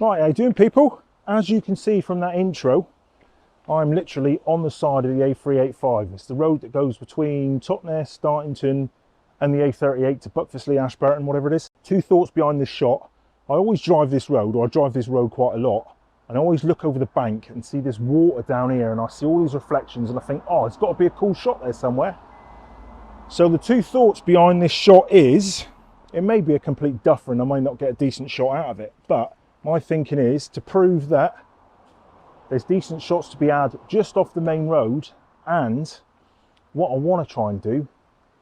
Right, how you doing, people? As you can see from that intro, I'm literally on the side of the A385. It's the road that goes between Totnes, Dartington and the A38 to Buckfordsley, Ashburton, whatever it is. Two thoughts behind this shot. I always drive this road, or I drive this road quite a lot, and I always look over the bank and see this water down here, and I see all these reflections, and I think, oh, it's got to be a cool shot there somewhere. So the two thoughts behind this shot is, it may be a complete duffer and I might not get a decent shot out of it, but my thinking is to prove that there's decent shots to be had just off the main road, and what I want to try and do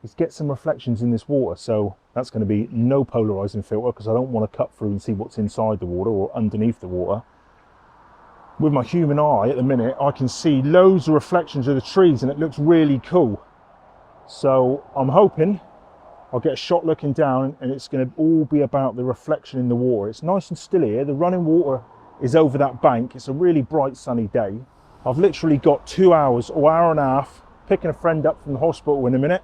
is get some reflections in this water. So that's going to be no polarizing filter, because I don't want to cut through and see what's inside the water or underneath the water. With my human eye at the minute, I can see loads of reflections of the trees and it looks really cool. So I'm hoping I'll get a shot looking down and it's going to all be about the reflection in the water. It's nice and still here. The running water is over that bank. It's a really bright sunny day. I've literally got 2 hours or hour and a half picking a friend up from the hospital in a minute.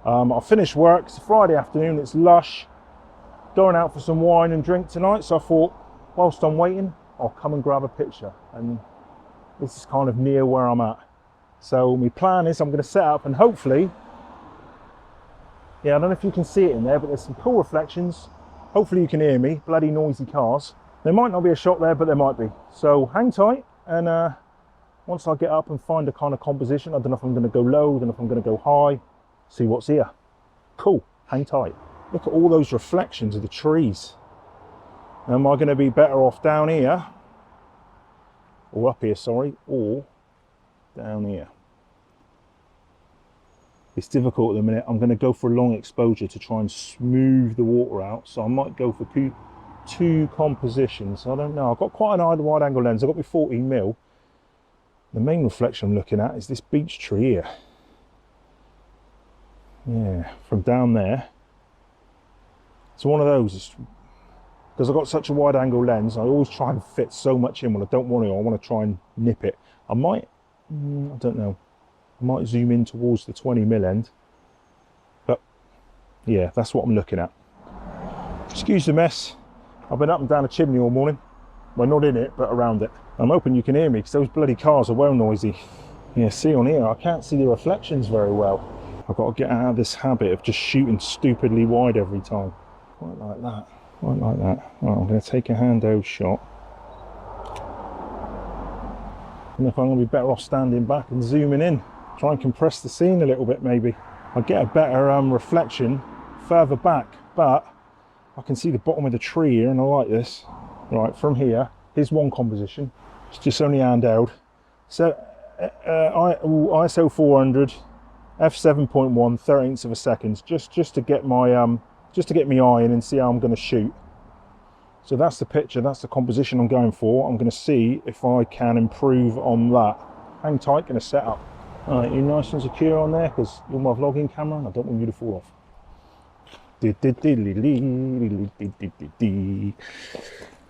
I'll finish work. It's a Friday afternoon. It's lush. Going out for some wine and drink tonight. So I thought, whilst I'm waiting, I'll come and grab a picture. And this is kind of near where I'm at. So my plan is I'm going to set up and hopefully, yeah, I don't know if you can see it in there, but there's some cool reflections. Hopefully you can hear me. Bloody noisy cars. There might not be a shot there, but there might be. So hang tight, and once I get up and find a kind of composition, I don't know if I'm going to go low, I don't know if I'm going to go high, see what's here. Cool, hang tight. Look at all those reflections of the trees. Am I going to be better off down here, or up here, sorry, or down here? It's difficult at the minute. I'm going to go for a long exposure to try and smooth the water out. So I might go for two compositions. I don't know. I've got quite an wide angle lens. I've got my 14mm. The main reflection I'm looking at is this beech tree here. Yeah, from down there. It's one of those. Because I've got such a wide angle lens, I always try and fit so much in when I don't want to. I want to try and nip it. I might, I don't know. I might zoom in towards the 20mm end, but yeah, that's what I'm looking at. Excuse the mess. I've been up and down a chimney all morning. Well, not in it, but around it. I'm hoping you can hear me, because those bloody cars are well noisy. Yeah, see on here, I can't see the reflections very well. I've got to get out of this habit of just shooting stupidly wide every time. Quite like that, quite like that. Right, I'm going to take a handheld shot. And if I'm going to be better off standing back and zooming in. Try and compress the scene a little bit, maybe. I'll get a better reflection further back, but I can see the bottom of the tree here, and I like this. Right, from here, here's one composition. It's just only handheld. So ISO 400, f7.1, 13ths of a second, just to get my eye in and see how I'm going to shoot. So that's the picture. That's the composition I'm going for. I'm going to see if I can improve on that. Hang tight, going to set up. Alright, you're nice and secure on there, because you're my vlogging camera and I don't want you to fall off.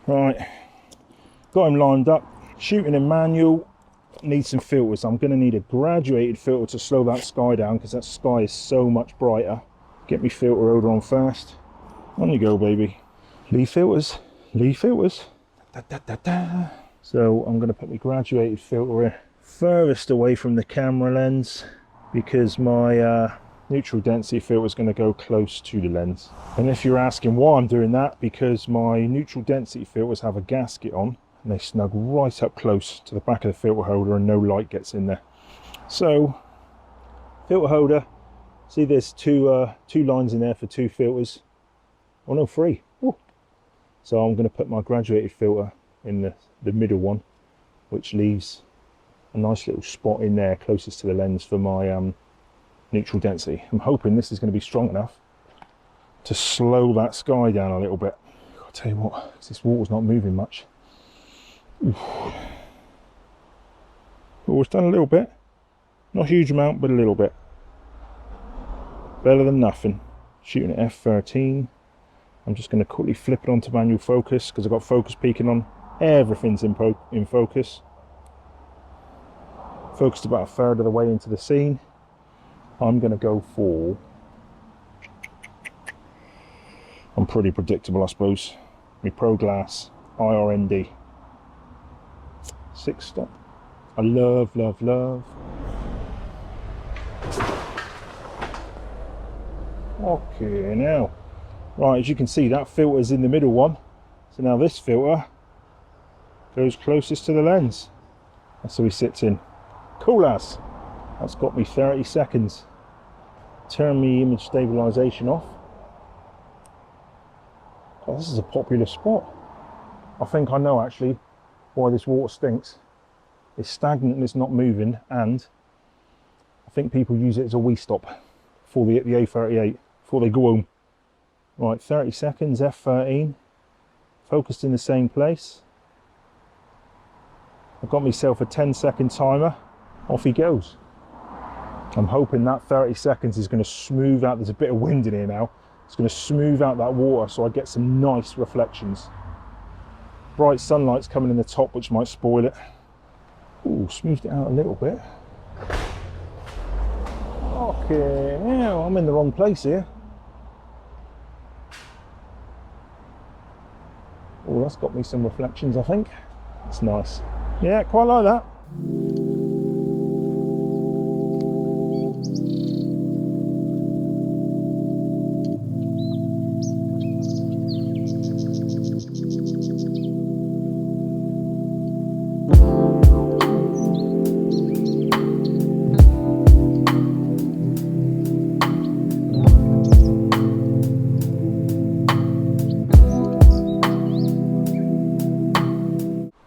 Right, got him lined up. Shooting in manual, need some filters. I'm going to need a graduated filter to slow that sky down, because that sky is so much brighter. Get me filter holder on first. On you go, baby. Leave filters, leave filters. So I'm going to put my graduated filter in furthest away from the camera lens, because my neutral density filter is going to go close to the lens. And if you're asking why I'm doing that, because my neutral density filters have a gasket on and they snug right up close to the back of the filter holder and no light gets in there. So filter holder, see there's two lines in there for two filters. Oh no, three. Ooh. So I'm going to put my graduated filter in the middle one, which leaves a nice little spot in there closest to the lens for my neutral density. I'm hoping this is going to be strong enough to slow that sky down a little bit. I'll tell you what, this water's not moving much. Oof. Oh, it's done a little bit. Not a huge amount, but a little bit. Better than nothing. Shooting at f13. I'm just going to quickly flip it onto manual focus, because I've got focus peaking on. Everything's in focus. Focused about a third of the way into the scene. I'm going to go for, I'm pretty predictable, I suppose, my Pro Glass IRND. 6 stop. I love, love, love. Okay, now, right, as you can see, that filter's in the middle one. So now this filter goes closest to the lens. That's where he sits in. Cool as. That's got me 30 seconds. Turn the image stabilization off. Oh, this is a popular spot. I think I know actually why this water stinks. It's stagnant and it's not moving, and I think people use it as a wee stop before they hit the A38, before they go home. Right, 30 seconds, F13, focused in the same place. I've got myself a 10-second timer. Off he goes. I'm hoping that 30 seconds is going to smooth out. There's a bit of wind in here now. It's going to smooth out that water so I get some nice reflections. Bright sunlight's coming in the top, which might spoil it. Ooh, smoothed it out a little bit. Okay, now I'm in the wrong place here. Oh, that's got me some reflections, I think. It's nice. Yeah, quite like that.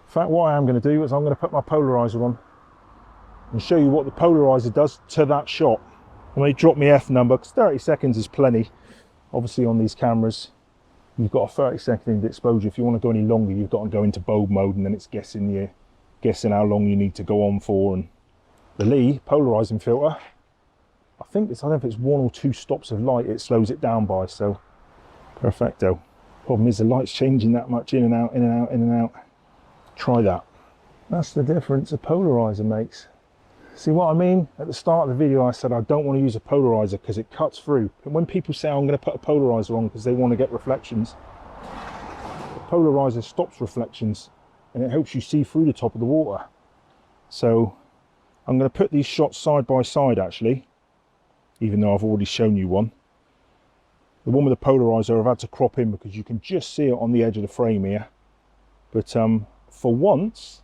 In fact, what I am going to do is I'm going to put my polarizer on and show you what the polarizer does to that shot. I may drop my F number because 30 seconds is plenty. Obviously on these cameras you've got a 30-second exposure. If you want to go any longer, you've got to go into bulb mode, and then it's guessing how long you need to go on for. And the Lee polarizing filter, I don't know if it's 1 or 2 stops of light it slows it down by, so perfecto. Problem is the light's changing that much, in and out, in and out, in and out. Try that. That's the difference a polarizer makes. See what I mean? At the start of the video I said I don't want to use a polarizer because it cuts through. And when people say I'm going to put a polarizer on because they want to get reflections, the polarizer stops reflections and it helps you see through the top of the water. So I'm going to put these shots side by side actually, even though I've already shown you one. The one with the polarizer I've had to crop in because you can just see it on the edge of the frame here. But for once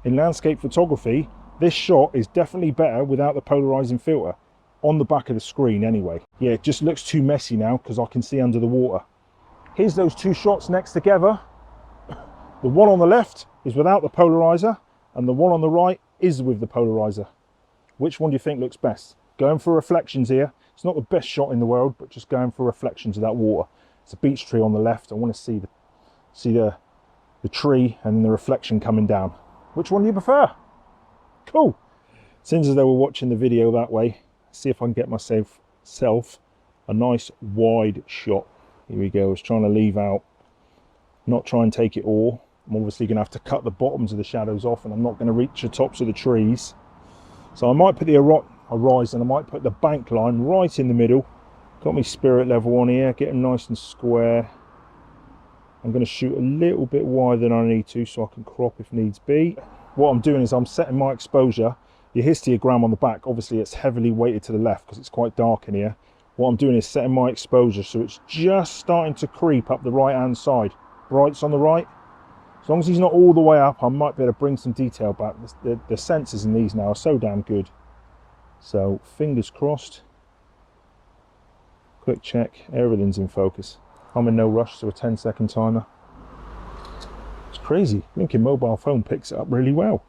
in landscape photography, this shot is definitely better without the polarizing filter on the back of the screen anyway. Yeah, it just looks too messy now because I can see under the water. Here's those 2 shots next together. The one on the left is without the polarizer and the one on the right is with the polarizer. Which one do you think looks best? Going for reflections here. It's not the best shot in the world, but just going for reflections of that water. It's a beech tree on the left. I want to see the tree and the reflection coming down. Which one do you prefer? Cool. Seems as though we're watching the video that way. See if I can get myself a nice wide shot. Here we go. I was trying to leave out, not try and take it all. I'm obviously going to have to cut the bottoms of the shadows off, and I'm not going to reach the tops of the trees. So I might put the horizon, I might put the bank line right in the middle. Got my spirit level on here, get them nice and square. I'm going to shoot a little bit wider than I need to so I can crop if needs be. What I'm doing is I'm setting my exposure. Your histogram on the back, obviously it's heavily weighted to the left because it's quite dark in here. What I'm doing is setting my exposure so it's just starting to creep up the right hand side. Bright's on the right. As long as he's not all the way up, I might be able to bring some detail back. The sensors in these now are so damn good. So fingers crossed. Quick check, everything's in focus. I'm in no rush, so a 10-second timer. It's crazy. Blinking mobile phone picks it up really well.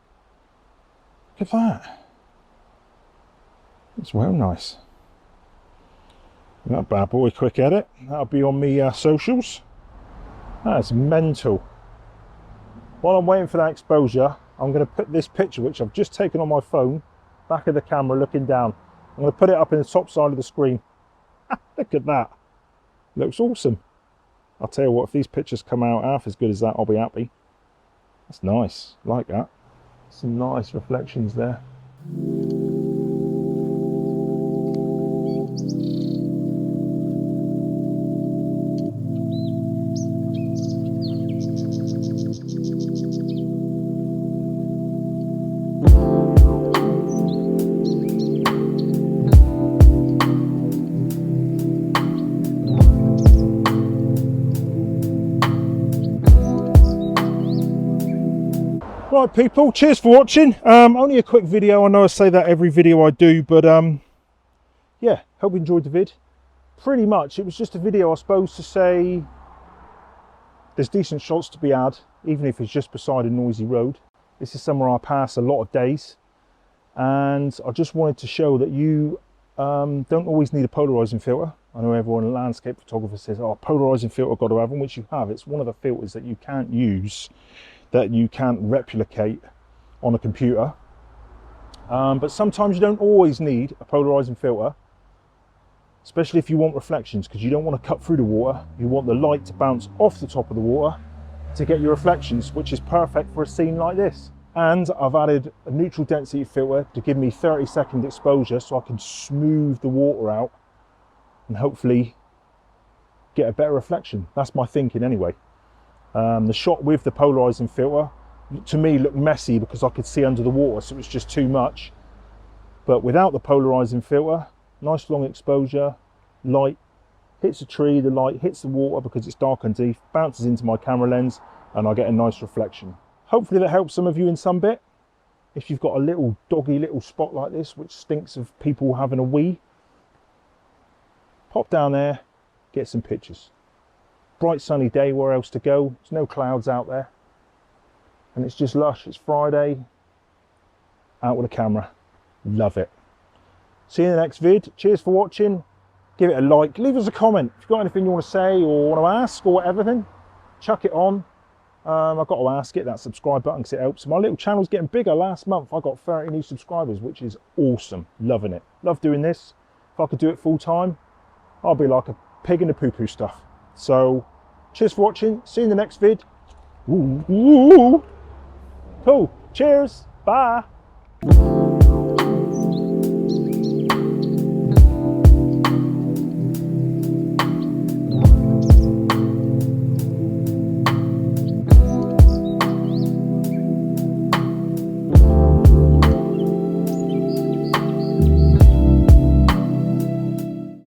Look at that. It's well nice. That bad boy, quick edit. That'll be on me socials. That's mental. While I'm waiting for that exposure, I'm going to put this picture, which I've just taken on my phone, back of the camera looking down. I'm going to put it up in the top side of the screen. Look at that. Looks awesome. I'll tell you what, if these pictures come out half as good as that, I'll be happy. That's nice. Like that. Some nice reflections there. Right people, cheers for watching. Only a quick video. I know I say that every video I do, but yeah, hope you enjoyed the vid. Pretty much it was just a video, I suppose, to say there's decent shots to be had, even if it's just beside a noisy road. This is somewhere I pass a lot of days, and I just wanted to show that you don't always need a polarizing filter. I know everyone in landscape photographer says, oh, polarizing filter, got to have them, which you have. It's one of the filters that you can't use, that you can't replicate on a computer. But sometimes you don't always need a polarizing filter, especially if you want reflections, because you don't want to cut through the water. You want the light to bounce off the top of the water to get your reflections, which is perfect for a scene like this. And I've added a neutral density filter to give me 30-second exposure so I can smooth the water out and hopefully get a better reflection. That's my thinking anyway. The shot with the polarizing filter to me looked messy because I could see under the water, so it was just too much. But without the polarizing filter, nice long exposure, light hits a tree, the light hits the water because it's dark and deep, bounces into my camera lens, and I get a nice reflection. Hopefully that helps some of you in some bit. If you've got a little doggy little spot like this which stinks of people having a wee, pop down there, get some pictures. Bright sunny day, where else to go? There's no clouds out there, and it's just lush. It's Friday, out with a camera. Love it. See you in the next vid. Cheers for watching. Give it a like, leave us a comment if you've got anything you want to say or want to ask or whatever, then chuck it on. I've got to ask it, that subscribe button, because it helps. My little channel's getting bigger. Last month I got 30 new subscribers, which is awesome. Loving it. Love doing this. If I could do it full time, I'll be like a pig in the poo-poo stuff. So cheers for watching. See you in the next vid. Ooh, ooh. Cool. Cheers. Bye.